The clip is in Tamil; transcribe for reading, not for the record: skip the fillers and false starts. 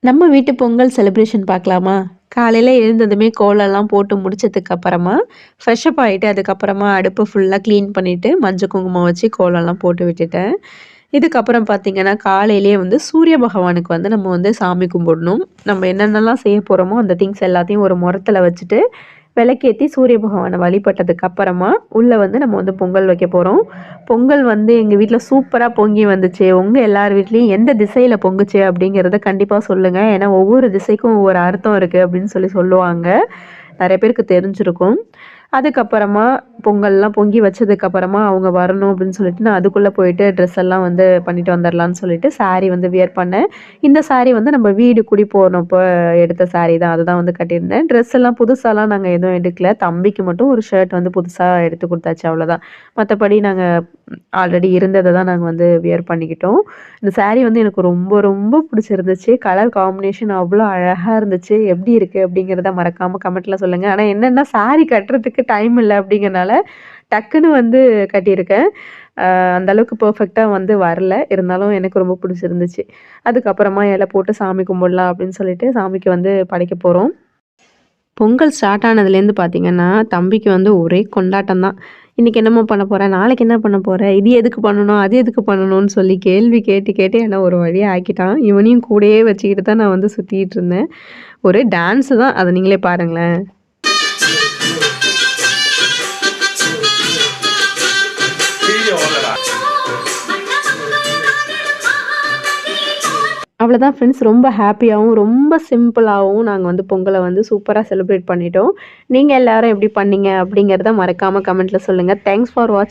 நம்ம வீட்டு பொங்கல் செலிப்ரேஷன் பார்க்கலாமா? காலையில எழுந்ததுமே கோலம்லாம் போட்டு முடிச்சதுக்கு அப்புறமா, ஃப்ரெஷ் அப் ஆயிட்டு அதுக்கப்புறமா அடுப்பு ஃபுல்லா கிளீன் பண்ணிட்டு, மஞ்சள், குங்குமம் வச்சு கோலம்லாம் போட்டு விட்டுட்டேன். இதுக்கப்புறம் பார்த்தீங்கன்னா, காலையிலேயே வந்து சூரிய பகவானுக்கு வந்து நம்ம வந்து சாமி கும்பிடணும். நம்ம என்னென்னலாம் செய்ய போறோமோ, அந்த திங்ஸ் எல்லாத்தையும் ஒரு முறத்துல வச்சுட்டு, விளக்கேத்தி சூரிய பகவான வழிபட்டதுக்கு அப்புறமா, உள்ள வந்து நம்ம வந்து பொங்கல் வைக்க போறோம். பொங்கல் வந்து எங்க வீட்ல சூப்பரா பொங்கி வந்துச்சு. உங்க எல்லார் வீட்லயும் எந்த திசையில பொங்குச்சு அப்படிங்கிறத கண்டிப்பா சொல்லுங்க. ஏன்னா ஒவ்வொரு திசைக்கும் ஒவ்வொரு அர்த்தம் இருக்கு அப்படின்னு சொல்லுவாங்க. நெறைய பேருக்கு தெரிஞ்சிருக்கும். அதுக்கப்புறமா பொங்கல்லாம் பொங்கி வச்சதுக்கப்புறமா அவங்க வரணும் அப்படின்னு சொல்லிட்டு, நான் அதுக்குள்ள போயிட்டு ட்ரெஸ் எல்லாம் வந்து பண்ணிட்டு வந்துரலான்னு சொல்லிட்டு சாரி வந்து வியர் பண்ணேன். இந்த சாரி வந்து நம்ம வீடு குடி போனப்ப எடுத்த சாரி தான். அதுதான் வந்து கட்டியிருந்தேன். ட்ரெஸ் எல்லாம் புதுசாலாம் நாங்க எதுவும் எடுக்கல. தம்பிக்கு மட்டும் ஒரு ஷர்ட் வந்து புதுசா எடுத்து குடுத்தாச்சு அவ்வளோதான். மத்தபடி நாங்க ஆல்ரெடி இருந்தத தான் நாங்க வந்து வியர் பண்ணிக்கிட்டோம். இந்த சாரி வந்து எனக்கு ரொம்ப ரொம்ப பிடிச்சிருந்துச்சு. கலர் காம்பினேஷன் அவ்ளோ அழகா இருந்துச்சு. எப்படி இருக்கு அப்படிங்கிறத மறக்காம கமெண்ட்ல சொல்லுங்க. ஆனா என்னன்னா சாரி கட்டுறதுக்கு டைம் இல்ல அப்படிங்கிறனால டக்குன்னு வந்து கட்டியிருக்கேன். அந்த அளவுக்கு பெர்ஃபெக்ட்டா வந்து வரல. இருந்தாலும் எனக்கு ரொம்ப பிடிச்சிருந்துச்சு. அதுக்கப்புறமா இலை போட்டு சாமி கும்பிடலாம் அப்படின்னு சொல்லிட்டு சாமிக்கு வந்து படைக்க போறோம். பொங்கல் ஸ்டார்ட் ஆனதுலேருந்து பார்த்தீங்கன்னா, தம்பிக்கு வந்து ஒரே கொண்டாட்டம் தான். "இன்னைக்கு என்னம்மா பண்ண போற? நாளைக்கு என்ன பண்ண போற? இது எதுக்கு பண்ணணும்? அது எதுக்கு பண்ணணும்னு?" சொல்லி கேள்வி கேட்டு கேட்டு என்ன ஒரு வழியா ஆக்கிட்டான். இவனையும் கூடயே வச்சுக்கிட்டு தான் நான் வந்து சுத்திட்டு இருந்தேன். ஒரே டான்ஸ் தான். அத நீங்களே பாருங்களேன். அவ்வளோதான் ஃப்ரெண்ட்ஸ். ரொம்ப ஹேப்பியாவும், ரொம்ப சிம்பிளாவும் நாங்க வந்து பொங்கல வந்து சூப்பரா செலிப்ரேட் பண்ணிட்டோம். நீங்க எல்லாரும் எப்படி பண்ணீங்க? அப்படிங்கிறத மறக்காம கமெண்ட்ல சொல்லுங்க. தேங்க்ஸ் ஃபார் வாட்சிங்.